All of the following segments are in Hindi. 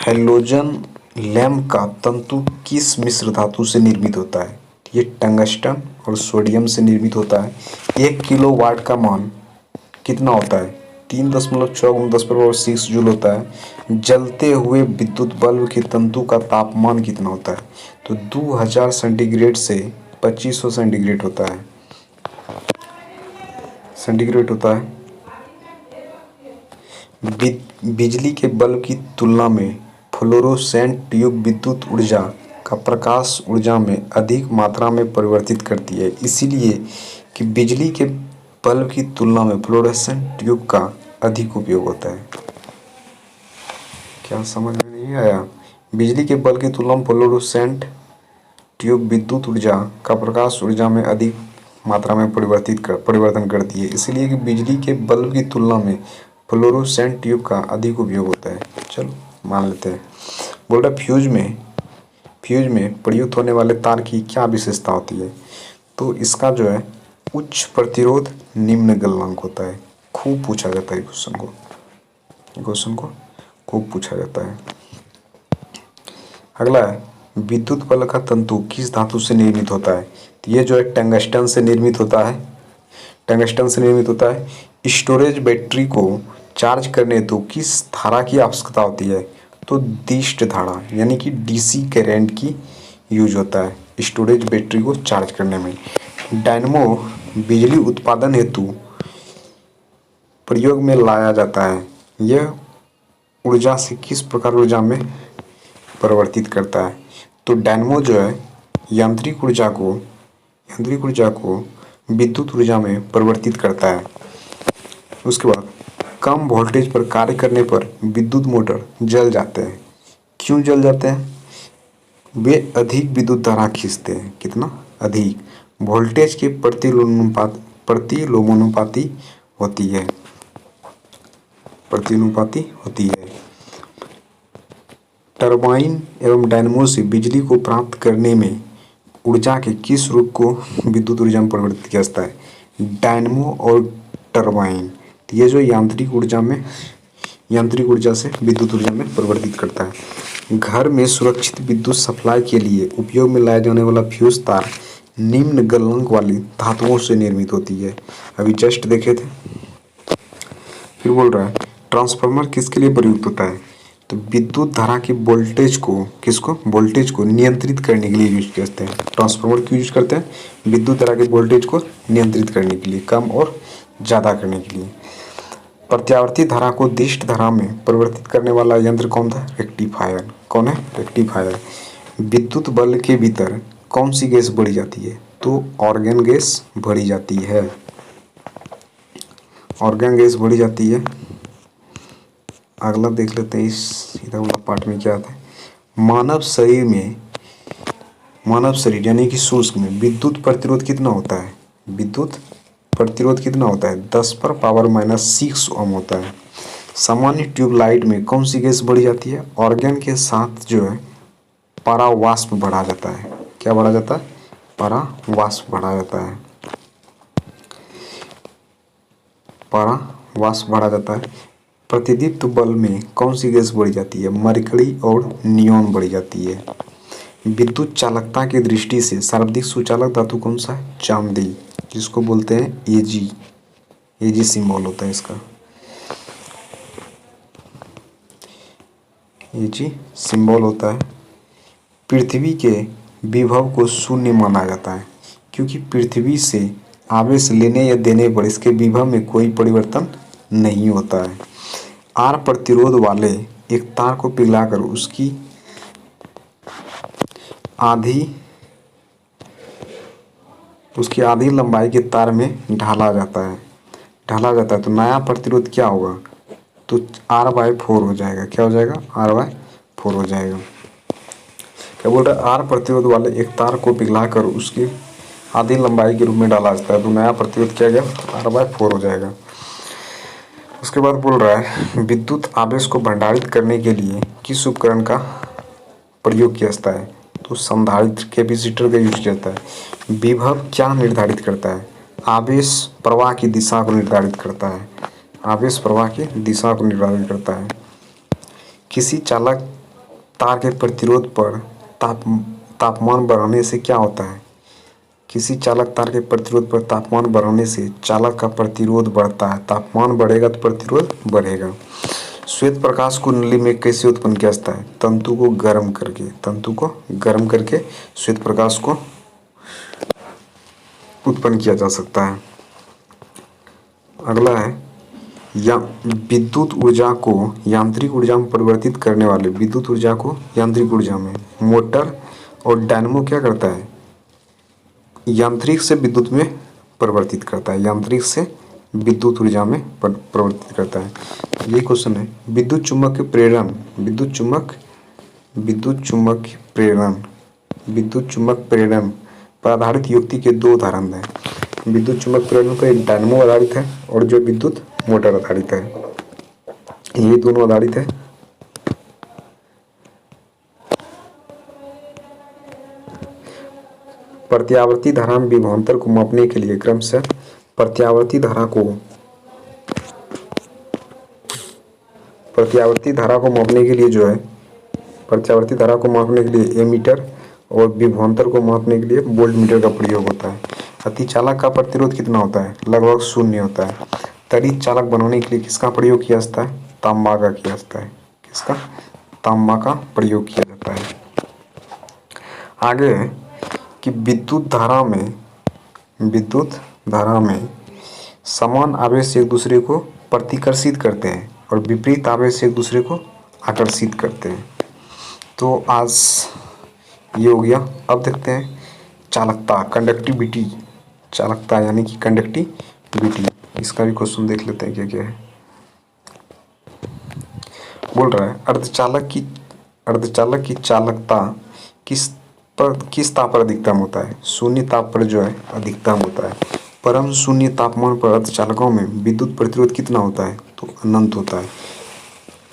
हैलोजन लैंप का तंतु किस मिश्र धातु से निर्मित होता है? ये टंगस्टन और सोडियम से निर्मित होता है। 1 किलोवाट का मान कितना होता है? 3.6 × 10⁻⁶ जूल होता है। जलते हुए विद्युत बल्ब के तंतु का तापमान कितना होता है? तो 2000 सेंटीग्रेड से 2500 सेंटीग्रेड होता है। बिजली के बल्ब की तुलना में फ्लोरोसेंट ट्यूब विद्युत ऊर्जा का प्रकाश ऊर्जा में अधिक मात्रा में परिवर्तित करती है। इसीलिए कि बिजली के बल्ब की तुलना में फ्लोरोसेंट ट्यूब का अधिक उपयोग होता है। क्या समझ में नहीं आया? बिजली के बल्ब की तुलना में फ्लोरोसेंट ट्यूब विद्युत ऊर्जा का प्रकाश ऊर्जा में अधिक मात्रा में परिवर्तन करती है। इसलिए कि बिजली के बल्ब की तुलना में फ्लोरोसेंट ट्यूब का अधिक उपयोग होता है। चलो मान लेते हैं। बोल रहा फ्यूज में प्रयुक्त होने वाले तार की क्या विशेषता होती है? तो इसका जो है उच्च प्रतिरोध निम्न गलनांक होता है। खूब पूछा जाता है क्वेश्चन को खूब पूछा जाता है। अगला है विद्युत बल्ब का तंतु किस धातु से निर्मित होता है? तो ये जो है टंगस्टन से निर्मित होता है। स्टोरेज बैटरी को चार्ज करने हेतु किस धारा की आवश्यकता होती है? तो दिष्ट धारा यानी कि डीसी करंट की यूज होता है स्टोरेज बैटरी को चार्ज करने में। डायनमो बिजली उत्पादन हेतु प्रयोग में लाया जाता है। यह ऊर्जा से किस प्रकार ऊर्जा में परिवर्तित करता है? तो डायनमो जो है यांत्रिक ऊर्जा को विद्युत ऊर्जा में परिवर्तित करता है। उसके बाद कम वोल्टेज पर कार्य करने पर विद्युत मोटर जल जाते हैं। क्यों जल जाते हैं? वे अधिक विद्युत धारा खींचते हैं। कितना? अधिक। वोल्टेज के प्रतिलोमानुपाती होती है। टरबाइन एवं डायनमो से बिजली को प्राप्त करने में ऊर्जा के किस रूप को विद्युत ऊर्जा में परिवर्तित किया जाता है? डायनमो और टरबाइन। ये जो यांत्रिक ऊर्जा से विद्युत ऊर्जा में परिवर्तित करता है। घर में सुरक्षित विद्युत सप्लाई के लिए उपयोग में लाया जाने वाला फ्यूज तार निम्न गलनांक वाली धातुओं से निर्मित होती है। अभी जस्ट देखे थे। फिर बोल रहा है ट्रांसफार्मर किसके लिए प्रयुक्त होता है? तो विद्युत धारा की वोल्टेज को नियंत्रित करने के लिए यूज करते हैं। ट्रांसफार्मर क्यों यूज करते हैं? विद्युत धारा की वोल्टेज को नियंत्रित करने के लिए, कम और ज़्यादा करने के लिए। प्रत्यावर्ती धारा को दिष्ट धारा में परिवर्तित करने वाला यंत्र कौन था? रेक्टिफायर। कौन है? रेक्टिफायर। विद्युत बल्ब के भीतर कौन सी गैस बढ़ी जाती है? तो ऑर्गन गैस बढ़ी जाती है। अगला देख लेते हैं इस इधर वाला पार्ट में क्या आता है। मानव शरीर यानी कि शुष्क में विद्युत प्रतिरोध कितना होता है? 10⁻⁻⁶ ओम होता है। सामान्य ट्यूबलाइट में कौन सी गैस बढ़ी जाती है? ऑर्गन के साथ जो है परावाष्प बढ़ा जाता है। क्या बढ़ा जाता है? परावाष्प बढ़ा जाता है। प्रतिदीप्त बल्ब में कौन सी गैस बढ़ी जाती है? मरकरी और नियोन बढ़ी जाती है। विद्युत चालकता की दृष्टि से सर्वाधिक सुचालक धातु कौन सा है? चांदी, जिसको बोलते हैं एजी सिंबल होता है इसका। एजी सिंबल होता है। पृथ्वी के विभव को शून्य माना जाता है क्योंकि पृथ्वी से आवेश लेने या देने पर इसके विभव में कोई परिवर्तन नहीं होता है। आर प्रतिरोध वाले एक तार को पिघलाकर उसकी आधी लंबाई के तार में ढाला जाता है। तो नया प्रतिरोध क्या होगा? तो R/4 हो जाएगा। क्या हो जाएगा? R/4 हो जाएगा। क्या बोल रहा है? आर प्रतिरोध वाले एक तार को पिघलाकर उसकी आधी लंबाई के रूप में डाला जाता है तो नया प्रतिरोध क्या गया? R/4 हो जाएगा। उसके बाद बोल रहा है विद्युत आवेश को भंडारित करने के लिए किस उपकरण का प्रयोग किया जाता है? तो संधारित्र कैपेसिटर का यूज किया जाता है। विभव क्या निर्धारित करता है? आवेश प्रवाह की दिशा को निर्धारित करता है। किसी चालक तार के प्रतिरोध पर तापमान बढ़ाने से क्या होता है? किसी चालक तार के प्रतिरोध पर तापमान बढ़ाने से चालक का प्रतिरोध बढ़ता है। तापमान बढ़ेगा तो प्रतिरोध बढ़ेगा। श्वेत प्रकाश को नली में कैसे उत्पन्न किया जाता है? तंतु को गर्म करके श्वेत प्रकाश को उत्पन्न किया जा सकता है। अगला है या विद्युत ऊर्जा को यांत्रिक ऊर्जा में परिवर्तित करने वाले विद्युत ऊर्जा को यांत्रिक ऊर्जा में मोटर और डायनेमो क्या करता है? यांत्रिक से विद्युत में परिवर्तित करता है। यांत्रिक से विद्युत ऊर्जा में परिवर्तित करता है। ये क्वेश्चन है। विद्युत चुम्बक के प्रेरण विद्युत चुम्बक प्रेरण पर आधारित युक्ति के दो उदाहरण हैं। विद्युत चुम्बक प्रेरण पर एक डायनेमो आधारित है और जो विद्युत मोटर आधारित है। ये दोनों आधारित है। प्रत्यावर्ती धारा में विभवांतर को मापने के लिए क्रमशः प्रत्यावर्ती धारा को मापने के लिए जो है प्रत्यावर्ती धारा को मापने के लिए एमीटर और विभवांतर को मापने के लिए वोल्टमीटर का प्रयोग होता है। अतिचालक का प्रतिरोध कितना होता है? लगभग 0 होता है। त्वरित चालक बनाने के लिए किसका प्रयोग किया जाता है? तांबा का किया जाता है। किसका? तांबा का प्रयोग किया जाता है। आगे है कि विद्युत धारा में समान आवेश एक दूसरे को प्रतिकर्षित करते हैं और विपरीत आवेश एक दूसरे को आकर्षित करते हैं। तो आज ये हो गया। अब देखते हैं चालकता यानी कि कंडक्टिविटी। इसका भी क्वेश्चन देख लेते हैं क्या क्या है। बोल रहा है अर्धचालक की चालकता किस ताप पर अधिकतम होता है? शून्य ताप पर जो है अधिकतम होता है। परम शून्य तापमान पर अर्धचालकों में विद्युत प्रतिरोध कितना होता है? तो अनंत होता है।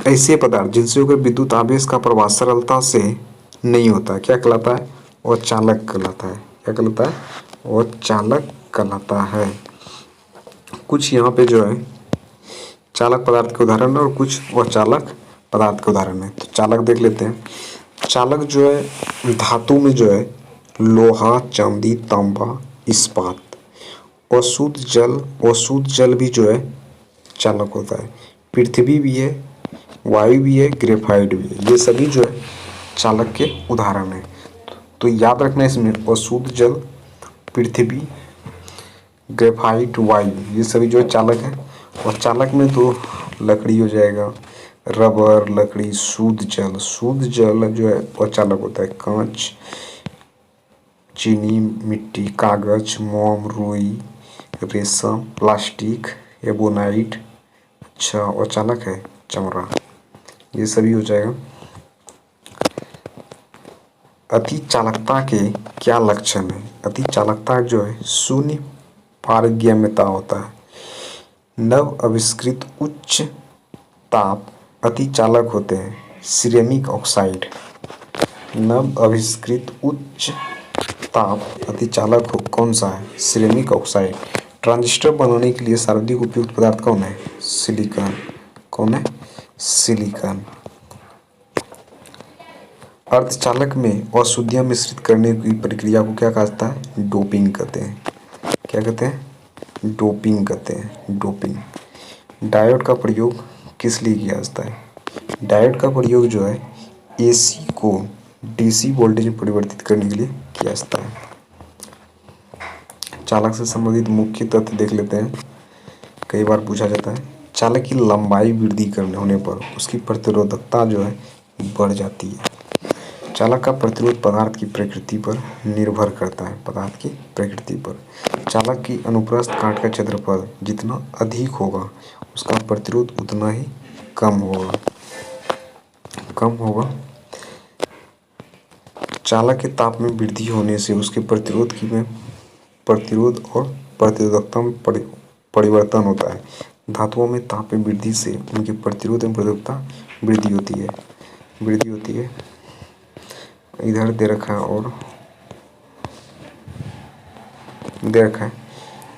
ऐसे पदार्थ जिनसे होकर विद्युत आवेश का प्रवाह सरलता से नहीं होता क्या कहलाता है? और चालक कहलाता है। क्या कहलाता है? और चालक कहलाता है। कुछ यहाँ पे जो है चालक पदार्थ के उदाहरण और कुछ अचालक पदार्थ के उदाहरण है। तो चालक देख लेते हैं। चालक जो है धातु में जो है लोहा, चांदी, तांबा, इस्पात और शुद्ध जल भी जो है चालक होता है। पृथ्वी भी है, वायु भी है, ग्रेफाइट भी है। ये सभी जो है चालक के उदाहरण है। तो याद रखना इसमें अशुद्ध जल, पृथ्वी, ग्रेफाइट, वायु ये सभी जो है चालक है। और चालक में तो लकड़ी हो जाएगा, रबर, लकड़ी, शुद्ध जल जो है अचालक होता है। कांच, चीनी, मिट्टी, कागज, मोम, रुई, रेशम, प्लास्टिक, एबोनाइट अच्छा अचालक है चमड़ा। ये सभी हो जाएगा। अति चालकता के क्या लक्षण है? अति चालकता जो है शून्य पारगम्यता होता है। नव आविष्कृत उच्च ताप अति चालक होते हैं। सिरेमिक ऑक्साइड नव आविष्कृत उच्च ताप अति चालक कौन सा है? Ceramic oxide. ट्रांजिस्टर बनाने के लिए सर्वाधिक उपयुक्त पदार्थ कौन है? सिलिकॉन। कौन है? सिलिकॉन। अर्धचालक में अशुद्धियाँ मिश्रित करने की प्रक्रिया को क्या कहा जाता है? डोपिंग कहते हैं। क्या कहते हैं? डोपिंग कहते हैं। डोपिंग। डायोड का प्रयोग किस लिए किया जाता है? डायोड का प्रयोग जो है एसी को डीसी वोल्टेज में परिवर्तित करने के लिए किया जाता है। चालक से संबंधित मुख्य तथ्य देख लेते हैं। कई बार पूछा जाता है। चालक की लंबाई वृद्धि करने होने पर उसकी प्रतिरोधकता जो है बढ़ जाती है। चालक का प्रतिरोध पदार्थ की प्रकृति पर निर्भर करता है। पदार्थ की प्रकृति पर चालक की अनुप्रस्थ काट का क्षेत्रफल जितना अधिक होगा उसका प्रतिरोध उतना ही कम होगा। चालक के ताप में वृद्धि होने से उसके प्रतिरोध और प्रतिरोधकता में परिवर्तन होता है। धातुओं में ताप में वृद्धि से उनके प्रतिरोध एवं प्रतिरोधकता वृद्धि होती है। इधर दे रखा है और दे रखा है।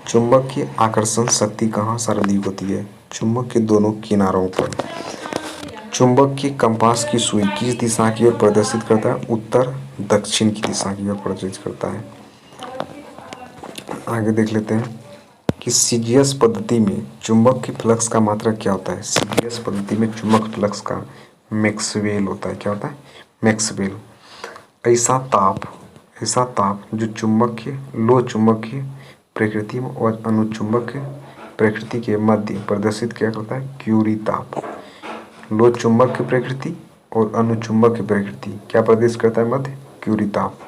चुंबक की आकर्षण शक्ति कहाँ सर्वाधिक होती है? चुंबक के दोनों किनारों पर। चुंबक की कंपास की सुई किस दिशा की ओर प्रदर्शित करता है? उत्तर दक्षिण की दिशा की ओर प्रदर्शित करता है। आगे देख लेते हैं कि सीजीएस पद्धति में चुंबक की फ्लक्स का मात्रक क्या होता है? सीजीएस पद्धति में चुंबक फ्लक्स का मैक्सवेल होता है। क्या होता है? मैक्सवेल। ऐसा ताप जो चुंबकीय लो चुंबकीय प्रकृति और अनुचुंबकीय प्रकृति के मध्य प्रदर्शित क्या करता है? क्यूरी ताप। लो चुंबक की प्रकृति और अनुचुंबक की प्रकृति क्या प्रदर्शित करता है? मध्य क्यूरी ताप।